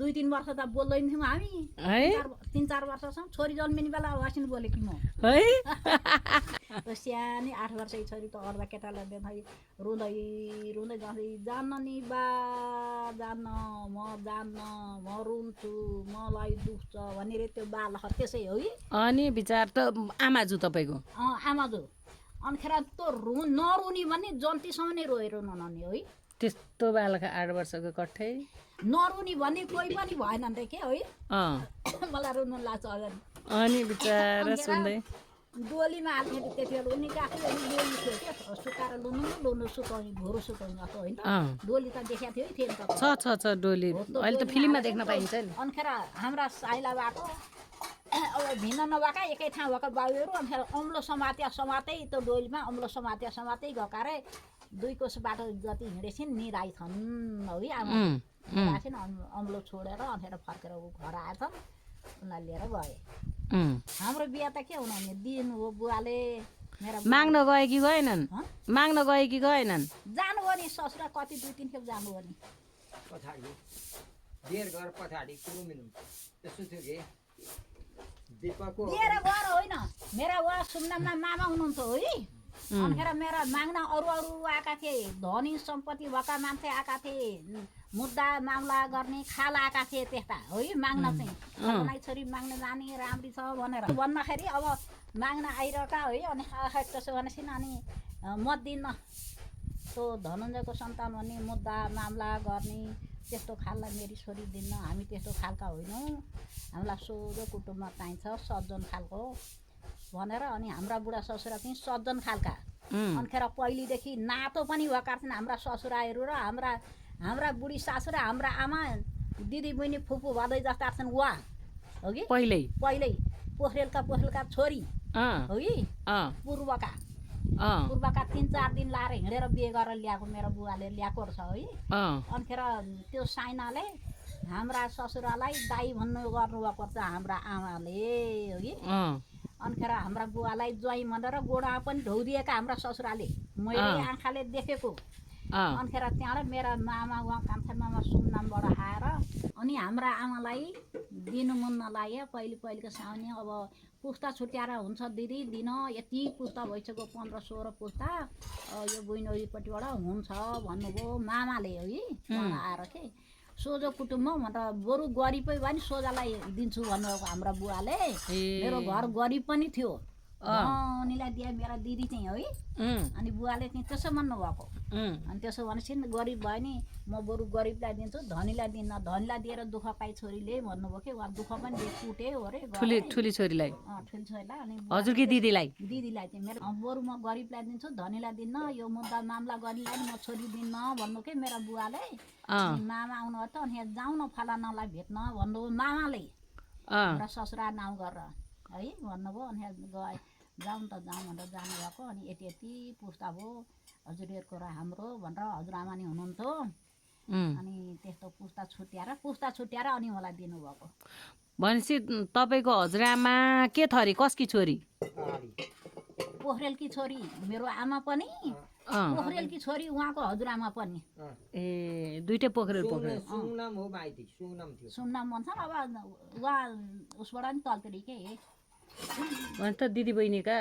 2-3 वर्ष त बोल्दैन थियौँ हामी है 3-4 वर्षसम्म छोरी जन्मिने बेला वासिन बोलेकी म है सानै 8 वर्षको छोरी त अर्धा केटालाई देखाइ रुँदै रुँदै जाँदै जान्न नि बा जान्न म रुन्छु मलाई दुख्छ भनेर त्यो बालख त्यसै हो अनि विचार त आमाजु तपाईँको आमाजु अनिखेर त्यो नरुनी भने जन्तीसम्म नै रोएर ननाउने है त्यस्तो बालक 8 वर्षको कठै नरुनी भन्ने कोही पनि भएन नि त के है मलाई रुनु लाग्छ अगाडि अनि विचार सुन्दै डोलीमा हाल्थ्यो त्यति बेला उनी गएको डोली थियो क्या सुकाएर लुनु सुकाउने घोरो सुकाउने जस्तो होइन डोली त देखाएको थियो थिएन त छ डोली अहिले त फिल्ममा देख्न पाइन्छ नि अनिखेर हाम्रा साइला भएको अब भिन्न नभएका एकै ठाउँ भएको बाबुहरू अनिखेर अम्लो समातै त्यो डोलीमा अम्लो समात्दै गएका अरे 2 कोस बाटो जति हिँडेछन् निराइछन् है आमा निराइछन् अम्लो छोडेर अनिखेर फर्केर घर आएछन् उनीलाई लिएर गए हाम्रो बिहा त के हुनु दिनु हो बुवाले मेरा माग्न गए कि गएनन् माग्न गए कि गएनन् जानु हो नि ससुरा कति 2-3 खेप जानु हो नि पछाडि बेर घर पछाडि कुरुमिनु त्यस्तो थियो कि दिपकको लिएर गएर होइन मेरा वा सुमनाममा मामा हुनुहुन्थ्यो है अनिखेर मेरा माग्न अरू आएका थिए धनी सम्पत्ति भएका मान्छे आएका थिए मुद्दा मामला गर्ने खाल आएका थिए त्यस्ता है माग्न चाहिँ अपनाइ छोरी माग्न जाने राम्री छ भनेर भन्दाखेरि अब माग्न आइरहेका है अनि त्यसो भनेपछि अनि म दिन्न त्यो धनञ्जयको सन्तान भन्ने मुद्दा मामला गर्ने त्यस्तो खाललाई मेरी छोरी दिन्न हामी त्यस्तो खालका होइनौँ हामीलाई सोझो कुटुम्बमा चाहिन्छ सज्जन खालको भनेर अनि हाम्रा बुढा ससुरा चाहिँ सज्जन खालका अनिखेर पहिलेदेखि नातो पनि भएका छन् हाम्रा ससुराहरू र हाम्रा बुढी सासु र हाम्रा आमा दिदी बहिनी फुपू भदै जस्ता छन् वा हो कि पहिल्यै पोखरेलका छोरी हो कि पूर्वका 3-4 दिन लाएर हिँडेर बिहे गरेर ल्याएको मेरो बुवाले ल्याएको छ है अनिखेर त्यो साइनाले हाम्रा ससुरालाई दाई गर्नुभएको छ हाम्रा आमाले हो कि अनिखेर हाम्रा बुवालाई ज्वाइँ भनेर गोडा पनि ढौरिएका हाम्रा ससुराले मैले आँखाले देखेको अनिखेर त्यहाँबाट मेरा मामा उहाँ कान्छा मामा सुमनामबाट आएर अनि हाम्रा आमालाई दिनु मन नलाग्यो पहिलेको साउने अब पुस्ता छुट्याएर हुन्छ दिदी दिन यति पुस्ता भइसक्यो 15-16 पुस्ता यो बहिनीपट्टिबाट हुन्छ भन्नुभयो मामाले है आएर के सोझो कुटुम्ब भनेर बरु गरिब पनि सोझालाई दिन्छु भन्नुभएको हाम्रा बुवाले मेरो घर गरिब पनि थियो धनीलाई दिए मेरा दिदी चाहिँ है अनि बुवाले चाहिँ त्यसो भन्नुभएको अनि त्यसो भनेपछि गरिब भयो नि म बरु गरिबलाई दिन्छु धनीलाई दिन्न धनीलाई दिएर दुःख पाइ छोरीले भन्नुभयो कि उहाँ दुःख पनि कुटे हो अरे ठुली छोरीलाई अनि हजुरकी दिदीलाई चाहिँ मेरो बरु म गरिबलाई दिन्छु धनीलाई दिन्न यो मुद्दा मामला गर्नेलाई म छोरी दिन्न भन्नु के मेरा बुवाले मामा आउनु त अनि जाउँ न फलानालाई भेट्न भन्नुभयो मामाले र ससुरा नाउँ गरेर है भन्नुभयो अनि गए जाउँ त जाउँ भनेर जानुभएको अनि यति पुस्ता भयो हजुरहरूको र हाम्रो भनेर हजुरआमा नि हुनुहुन्थ्यो अनि त्यस्तो पुस्ता छुट्याएर अनि मलाई दिनुभएको भनेपछि तपाईँको हजुरआमा के थरी कसकी छोरी पोखरेलकी छोरी मेरो आमा पनि पोखरेलकी छोरी उहाँको हजुरआमा पनि ए दुईटै पोखरेल सुमनाम हो माइती सुमनाम भन्छ अब उहाँ उसबाट नि तल्तरी के भने त दिदी बहिनीका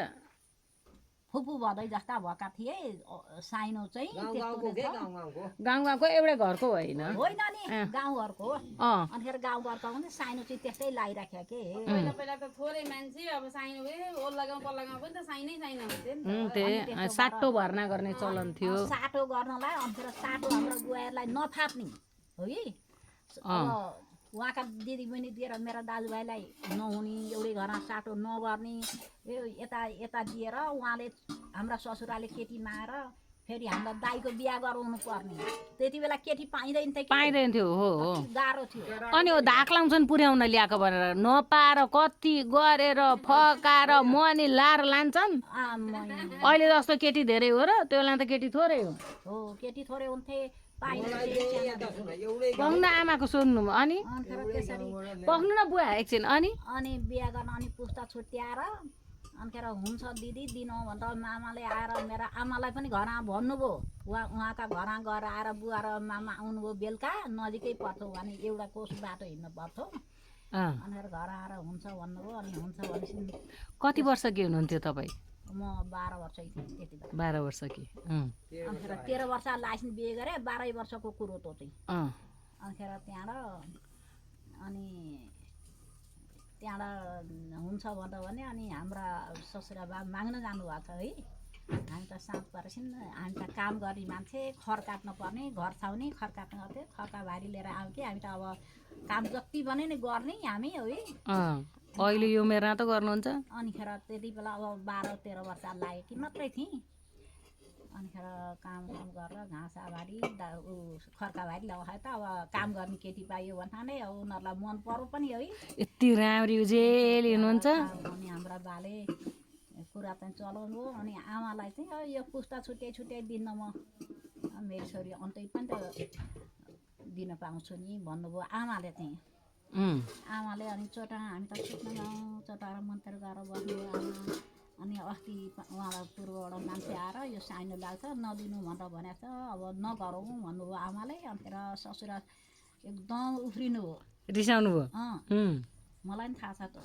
फुपू भदै जस्ता भएका थिए साइनो चाहिँ गाउँको एउटै घरको होइन नि गाउँघरको अनिखेर गाउँघरको पनि साइनो चाहिँ त्यस्तै लगाइराख्यो के पहिला त थोरै मान्छे अब साइनो ओल्ला गाउँ पल्ला गाउँ पनि त साइनै हुन्थ्यो नि त्यही साटो भर्ना गर्ने चलन थियो साटो गर्नलाई अनिखेर साटो हाम्रो बुवाहरूलाई नथाप्ने हो कि उहाँका दिदी बहिनी दिएर मेरा दाजुभाइलाई नहुने एउटै घरमा साटो नगर्ने यता दिएर उहाँले हाम्रा ससुराले केटी माएर फेरि हामीलाई दाइको बिहा गराउनु पर्ने त्यति बेला केटी पाइँदैन थियो हो गाह्रो थियो अनि धाक लाउँछन् पुर्याउन ल्याएको भनेर नपाएर कति गरेर फकाएर मनी लाएर लान्छन् अहिले जस्तो केटी धेरै हो र त्यो बेला त केटी थोरै हो केटी थोरै हुन्थे पग्न आमाको सोध्नु अनि पग्नु न बुवा एकछिन अनि बिहा गर्न अनि पुस्ता छुट्याएर अनिखेर हुन्छ दिदी दिनु भनेर मामाले आएर मेरा आमालाई पनि घरमा भन्नुभयो उहाँका घरमा गएर आएर बुवा र मामा आउनुभयो बेलुका नजिकै पर्थ्यो भने एउटा कोस बाटो हिँड्नु पर्थ्यो अनिखेर घर आएर हुन्छ भन्नुभयो अनि हुन्छ भनेपछि कति वर्ष के हुनुहुन्थ्यो तपाईँ? म 12 वर्षै थिएँ त्यति बेला 12 वर्ष कि अनिखेर 13 वर्ष लाइसेन्स बिहे गरेँ 12 वर्षको कुरो त चाहिँ अनिखेर त्यहाँबाट अनि त्यहाँबाट हुन्छ भन्दा भने अनि हाम्रा ससुराबा माग्न जानुभएको छ है हामी त साँझ परेछौँ हामी त काम गर्ने मान्छे खर काट्नु पर्ने घर छाउने खर काट्नु गर्थ्यो खरका भारी लिएर आउँ कि हामी त अब काम जति भने नि गर्ने हामी है अहिले यो मेरा त गर्नुहुन्छ? अनिखेर त्यति बेला अब 12-13 वर्ष लाग्यो कि मात्रै थिएँ अनिखेर काम गरेर घाँस भारी खर्का भारी लगाए त अब काम गर्ने केटी पाइयो भन्दा नै अब उनीहरूलाई मन पर्यो पनि है यति राम्री उजेली हुनुहुन्छ। अनि हाम्रा बाले कुरा चाहिँ चलाउनु अनि आमालाई चाहिँ यो पुस्ता छुट्याइ दिन म मेरो छोरी अन्तै पनि त दिन पाउँछु नि भन्नुभयो आमाले चाहिँ आमाले अनि चोटा हामी त सुत्न जाउँ चोटाएर मन्त्र गरेर बस्नु आमा अनि अस्ति उहाँलाई पूर्वबाट मान्छे आएर यो साइनो लाग्छ नदिनु भनेर भनेको छ अब नगरौँ भन्नुभयो आमाले अन्तिर ससुरा एकदम उफ्रिनु हो रिसाउनु भयो मलाई पनि थाहा छ त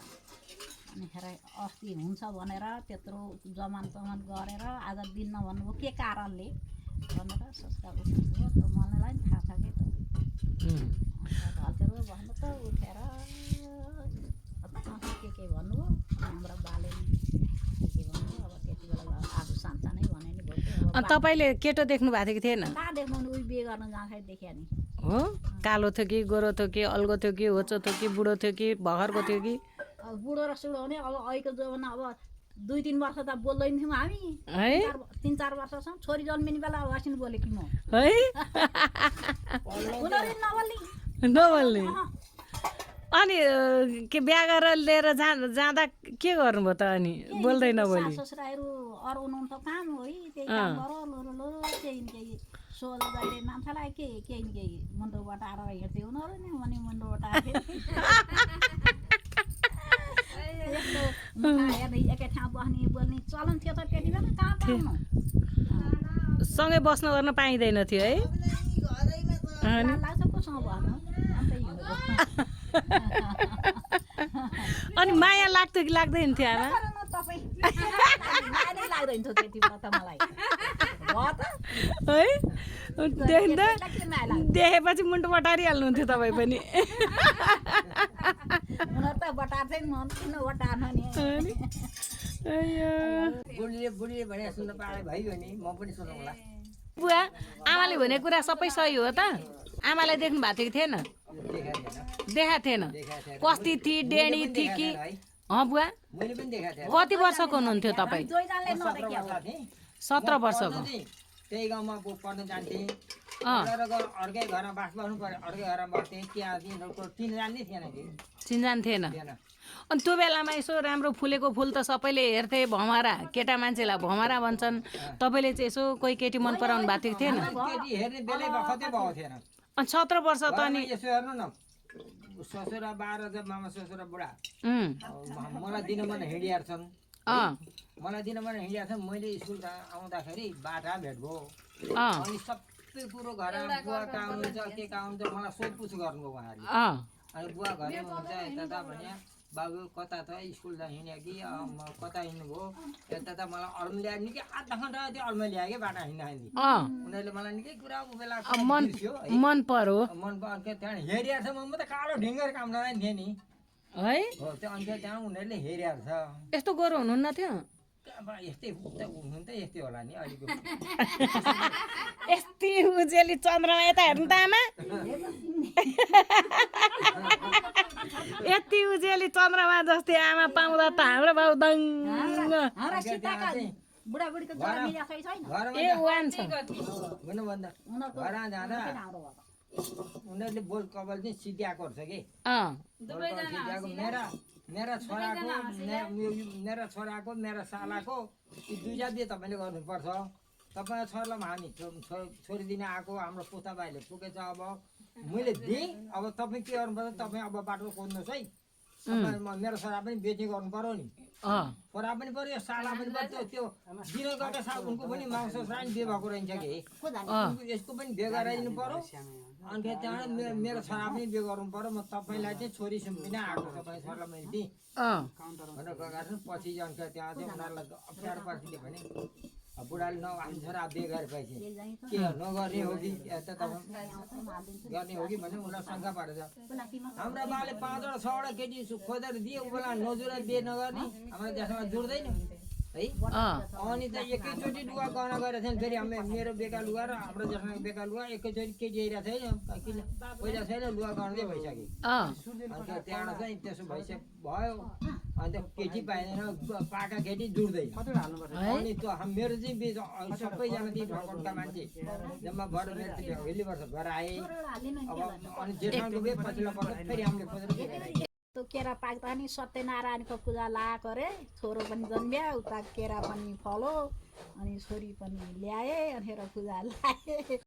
अनिखेर अस्ति हुन्छ भनेर त्यत्रो जमान गरेर आज दिन भन्नुभयो के कारणले भनेर ससुरा उफ्रिनु हो मलाई पनि थाहा छ कि त हल्केरो भन्नु त उठेर के भन्नुभयो हाम्रो बाले अनि तपाईँले केटो देख्नु भएको थियो कि थिएन? बिहे गर्न जाँदाखेरि देख्यो नि हो कालो थियो कि गोरो थियो कि अल्गो थियो कि होचो थियो कि बुढो थियो कि भर्खरको थियो कि? बुढो र सुढो भने अब अहिलेको जमाना अब 2-3 वर्ष त बोल्दैन थियौँ हामी है 3-4 वर्षसम्म छोरी जन्मिने बेला वासिन बोले कि म है नबोल्ने अनि के बिहा गरेर लिएर जाँदा के गर्नुभयो त? अनि बोल्दै नबोली ससुराहरू अरू हुनुहुन्छ काम हो त्यही काम गर लो केही न केही सोल जहिले मान्छेलाई केही न केही मुन्डोबाट आएर हिँड्थ्यो उनीहरू नि अनि मुन्डोबाट हेर्ने एकै ठाउँ बस्ने बोल्ने चलन थियो त त्यति बेला कहाँ पाउनु सँगै बस्न गर्न पाइँदैन थियो है लाग्छ कोसँग बस्नु अन्त हिँड्नु अनि माया लाग्थ्यो कि लाग्दैन थियो आमा? लाग्दैन थियो त्यति बेला त मलाई है देखेपछि मुन्टो बटारिहाल्नुहुन्थ्यो तपाईँ पनि उनीहरू त बटार चाहिँ मन किन बटार्नु नि बुढीले भने सुन्न पाए भयो नि म पनि सुनौँला। बुवा आमाले भनेको कुरा सबै सही हो त? आमालाई देख्नु भएको थियो कि थिएन? देखाएको थिएन। कस्ती थिए डेढी थिए कि? बुवा कति वर्षको हुनुहुन्थ्यो तपाईँ? 17 वर्षको। त्यही गाउँमा पढ्न जान्थेँ अर्कै घरमा बस्नु पर्यो अर्कै घरमा बस्थेँ त्यहाँ चिनजान नै थिएन कि चिनजान थिएन। अनि त्यो बेलामा यसो राम्रो फुलेको फुल त सबैले हेर्थे भमरा केटा मान्छेलाई भमरा भन्छन् तपाईँले चाहिँ यसो कोही केटी मन पराउनु भएको थियो कि थिएन? केटी हेर्ने बेलै बखतै भएको थिएन। अनि 17 वर्ष त अनि यसो हेर्नु न ससुरा 12 मामा ससुरा बुढा मलाई दिन मन हिँडिहार छन् मलाई दिन मन हिँडिहार छन् मैले स्कुल आउँदाखेरि बाटा भेट भयो अनि सबै कुरो घर बुवा कहाँ हुनुहुन्छ के कहाँ हुनुहुन्छ मलाई सोधपुछ गर्नुभयो उहाँहरूले अनि बुवा घरै हुनुहुन्छ यता भने बाबु कता त स्कुल हिँड्यो कि कता हिँड्नुभयो यता त मलाई अल्म ल्यायो निकै आधा घन्टा त्यो अल्म ल्यायो कि बाटा हिँड्दाखेरि उनीहरूले मलाई निकै कुरा बेला मन पर्यो त्यहाँ हेरिहाल्छ म त कालो ढिङ्गर काम लगाएँ थिएँ नि है हो त्यो अन्त त्यहाँ उनीहरूले हेरिहाल्छ। यस्तो गोरो हुनुहुन्न थियो? अब यस्तै हुनु त यस्तै होला नि अलिक यस्तै उजेली चन्द्रमा यता हेर्नु त आमा यति उजेली चन्द्रमा जस्तै आमा पाउँदा त हाम्रो बाउ दङ्ग भन्नुभन्दा घरमा जाँदा उनीहरूले बोल कपाल चाहिँ सिद्ध्याएको रहेछ कि मेरा छोराको मेरा सालाको यी दुईजना दिए तपाईँले गर्नुपर्छ तपाईँको छोरालाई हामी छोरी दिन आएको हाम्रो पुस्ताबाईले पुगेछ अब मैले दिएँ अब तपाईँ के गर्नुपर्छ तपाईँ अब बाटो खोज्नुहोस् है मेरो छोरा पनि बेच्ने गर्नु पर्यो नि छोरा पनि पर्यो साला पनि पर्यो त्यो दिने गएको छ उनको पनि माउ छोरा नि बिहे भएको रहन्छ कि यसको पनि बिहे गराइदिनु पर्यो अनि त्यहाँबाट मेरो छोरा पनि बिहे गर्नु पर्यो म तपाईँलाई चाहिँ छोरी सुम्पिन आएको तपाईँ छोरालाई मैले दिएँ भनेर गएको पछि अन्त त्यहाँ चाहिँ उनीहरूलाई अप्ठ्यारो पर्छ भने बुढाले आफ्नो छोरा बिहे गरेपछि के नगर्ने हो कि गर्ने हो कि भन्ने उनीलाई शङ्का पारेछ हाम्रा बाले 5 वटा 6 वटा केटी खोजेर दिए उनीलाई नजुरा बिहे नगर्ने हाम्रो देशमा जुट्दैन है अनि त एकैचोटि लुगा गहना गरेर थिएन फेरि मेरो बेका लुगा र हाम्रो देशमा बेका लुगा एकैचोटि केटी आइरहेको छैन किन पहिला छैन लुगा गहना भइसक्यो अन्त त्यहाँबाट चाहिँ त्यसो भइसक्यो भयो अन्त केटी पाइँदैन पाका केटी जुट्दैन अनि त्यो मेरो चाहिँ सबैजना ती ढकनका मान्छे जम्मा भएर मेरो चाहिँ 20 वर्ष घर आए अब अनि जेठाको बे पछिल्लो वर्ष फेरि हामीले खोजेर त्यो केरा पाक्दा नि सत्यनारायणको पूजा लाएको अरे छोरो पनि जन्म्या उता केरा पनि फलो अनि छोरी पनि ल्याए अनि पूजा लाए